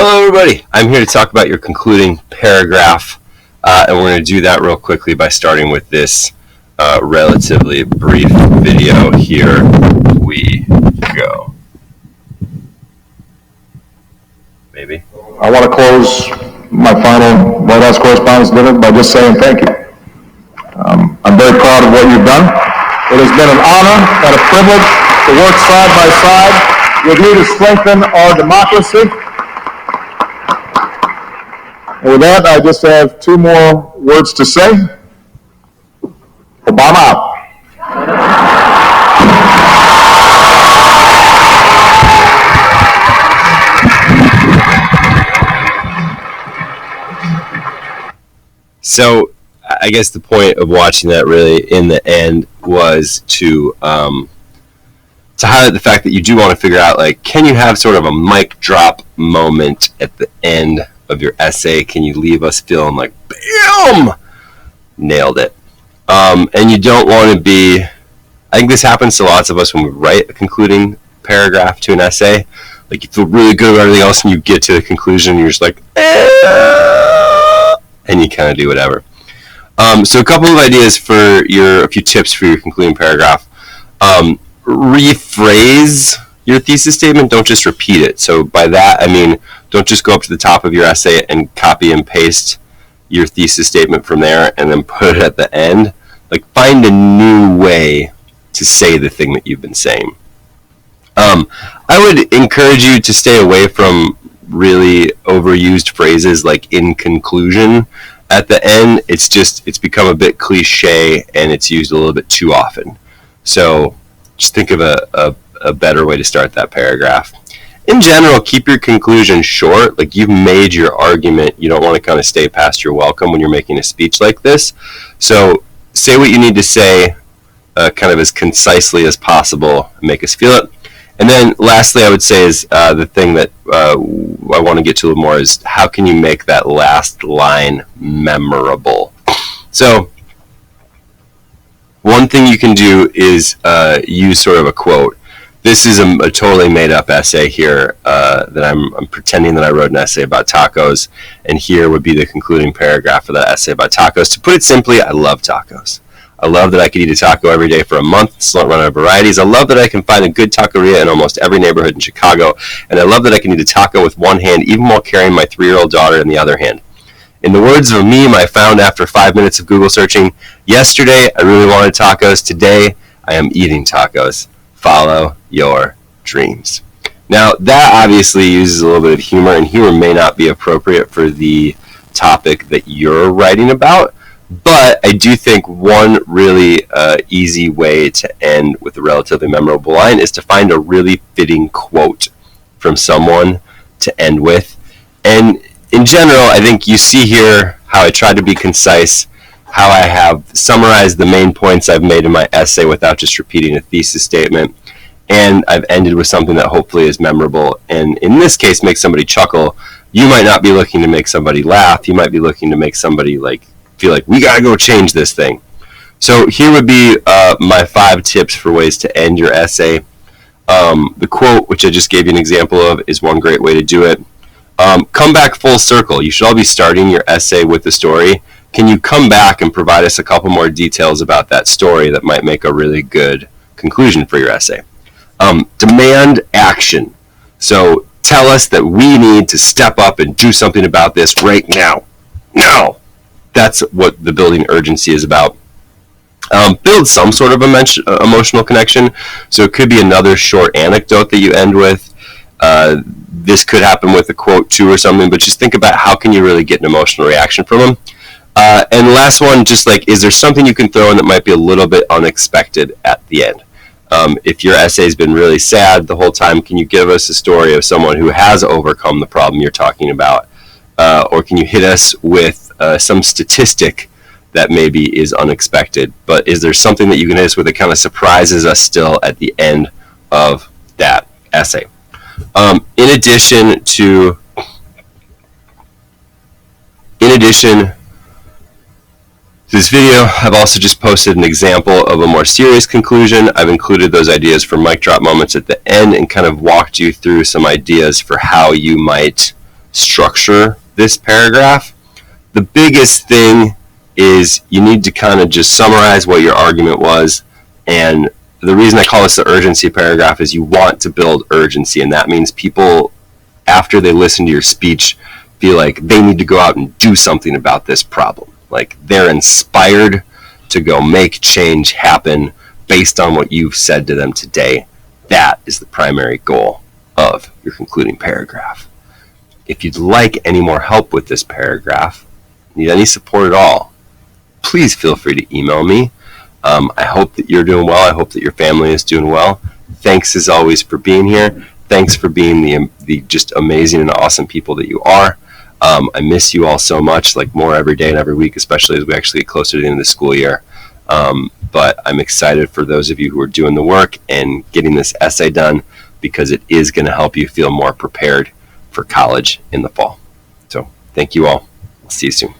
Hello, everybody. I'm here to talk about your concluding paragraph, and we're going to do that real quickly by starting with this relatively brief video. Here we go. Maybe. I want to close my final White House Correspondents' Dinner by just saying thank you. I'm very proud of what you've done. It has been an honor and a privilege to work side by side with you to strengthen our democracy. And with that, I just have two more words to say. Obama out. So I guess the point of watching that really in the end was to highlight the fact that you do want to figure out, like, can you have sort of a mic drop moment at the end of your essay? Can you leave us feeling like, bam, nailed it? And you don't want to be, I think this happens to lots of us when we write a concluding paragraph to an essay. Like, you feel really good about everything else and you get to the conclusion and you're just like, and you kind of do whatever. So a couple of ideas for a few tips for your concluding paragraph. Rephrase your thesis statement, don't just repeat it. So by that, I mean, don't just go up to the top of your essay and copy and paste your thesis statement from there and then put it at the end. Like, find a new way to say the thing that you've been saying. I would encourage you to stay away from really overused phrases like "in conclusion" at the end. It's become a bit cliche and it's used a little bit too often. So just think of a better way to start that paragraph. In general, keep your conclusion short. Like, you've made your argument. You don't want to kind of stay past your welcome when you're making a speech like this. So say what you need to say kind of as concisely as possible and make us feel it. And then lastly, I would say is the thing that I want to get to a little more is how can you make that last line memorable? So one thing you can do is use sort of a quote. This is a totally made-up essay here that I'm pretending that I wrote an essay about tacos, and here would be the concluding paragraph of that essay about tacos. To put it simply, I love tacos. I love that I could eat a taco every day for a month, still not run out of varieties. I love that I can find a good taqueria in almost every neighborhood in Chicago, and I love that I can eat a taco with one hand, even while carrying my 3-year-old daughter in the other hand. In the words of a meme I found after 5 minutes of Google searching, yesterday I really wanted tacos, today I am eating tacos. Follow your dreams. Now, that obviously uses a little bit of humor, and humor may not be appropriate for the topic that you're writing about, but I do think one really easy way to end with a relatively memorable line is to find a really fitting quote from someone to end with. And in general, I think you see here how I tried to be concise, how I have summarized the main points I've made in my essay without just repeating a thesis statement, and I've ended with something that hopefully is memorable, and in this case makes somebody chuckle. You might not be looking to make somebody laugh, you might be looking to make somebody feel like, we gotta go change this thing. So here would be my 5 tips for ways to end your essay. The quote, which I just gave you an example of, is one great way to do it. Come back full circle. You should all be starting your essay with the story. Can you come back and provide us a couple more details about that story that might make a really good conclusion for your essay? Demand action. So tell us that we need to step up and do something about this right now. Now! That's what the building urgency is about. Build some sort of emotional connection. So it could be another short anecdote that you end with. This could happen with a quote too or something, but just think about how can you really get an emotional reaction from them. And the last one, just like, is there something you can throw in that might be a little bit unexpected at the end? If your essay's been really sad the whole time, can you give us a story of someone who has overcome the problem you're talking about? Or can you hit us with some statistic that maybe is unexpected? But is there something that you can hit us with that kind of surprises us still at the end of that essay? In addition to this video, I've also just posted an example of a more serious conclusion. I've included those ideas for mic drop moments at the end and kind of walked you through some ideas for how you might structure this paragraph. The biggest thing is you need to kind of just summarize what your argument was. And the reason I call this the urgency paragraph is you want to build urgency. And that means people, after they listen to your speech, feel like they need to go out and do something about this problem. Like they're inspired to go make change happen based on what you've said to them today. That is the primary goal of your concluding paragraph. If you'd like any more help with this paragraph, need any support at all, please feel free to email me. I hope that you're doing well. I hope that your family is doing well. Thanks as always for being here. Thanks for being the just amazing and awesome people that you are. I miss you all so much, like more every day and every week, especially as we actually get closer to the end of the school year. But I'm excited for those of you who are doing the work and getting this essay done, because it is going to help you feel more prepared for college in the fall. So thank you all. I'll see you soon.